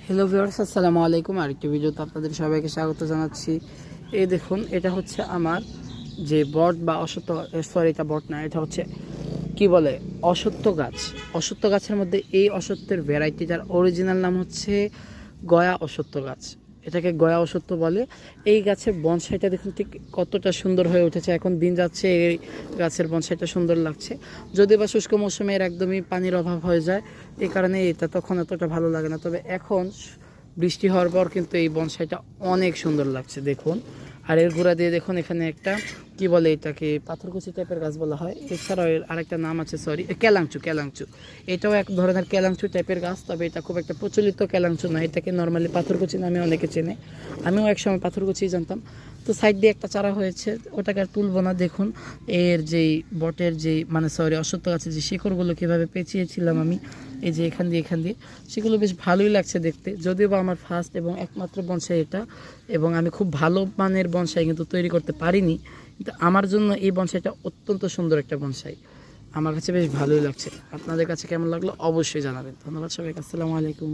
Hello viewers, আসসালামু আলাইকুম। আরেকটি ভিডিওতে আপনাদের সবাইকে স্বাগত জানাচ্ছি। এই দেখুন, এটা হচ্ছে আমার যে বট বা অশ্বত্থ, সরি এটা বট না, এটা হচ্ছে কি বলে অশ্বত্থ গাছ। অশ্বত্থ গাছের মধ্যে এই অশ্বত্থের ভ্যারাইটি, যার অরিজিনাল নাম হচ্ছে গয়া অশ্বত্থ গাছ। এটাকে গয়া অশ্বত্থ বলে। এই গাছের বনসাইটা দেখুন ঠিক কতটা সুন্দর হয়ে উঠেছে। এখন দিন যাচ্ছে, এই গাছের বনসাইটা সুন্দর লাগছে। যদিও বা শুষ্ক মৌসুমে এর একদমই পানির অভাব হয়ে যায়, এই কারণে এটা তখন এতটা ভালো লাগে না। তবে এখন বৃষ্টি হওয়ার পর কিন্তু এই বনসাইটা অনেক সুন্দর লাগছে দেখুন। আর এর গোড়া দিয়ে দেখুন, এখানে একটা কি বলে এটাকে পাথরকুচি টাইপের গাছ বলা হয়। এছাড়াও এর আরেকটা নাম আছে, সরি কেলাংচু। কেলাংচু এটাও এক ধরনের কেলাংচু টাইপের গাছ, তবে এটা খুব একটা প্রচলিত কেলাংচু নয়। এটাকে নর্মালি পাথরকুচি নামে অনেকে চেনে। আমিও একসময় পাথরকুচি জানতাম। তো সাইড দিয়ে একটা চারা হয়েছে, ওটাকে আর তুলবো না। দেখুন এর যেই বটের যেই অশ্বত্থ গাছের যে শিকড়গুলো কীভাবে পেঁচিয়েছিলাম আমি, এই যে এখান দিয়ে সেগুলো বেশ ভালোই লাগছে দেখতে। যদিও বা আমার ফার্স্ট এবং একমাত্র বনসাই এটা, এবং আমি খুব ভালো মানের বনসাই কিন্তু তৈরি করতে পারিনি, কিন্তু আমার জন্য এই বনসাইটা অত্যন্ত সুন্দর একটা বনসাই। আমার কাছে বেশ ভালোই লাগছে। আপনাদের কাছে কেমন লাগলো অবশ্যই জানাবেন। ধন্যবাদ সবাইকে। আসসালামু আলাইকুম।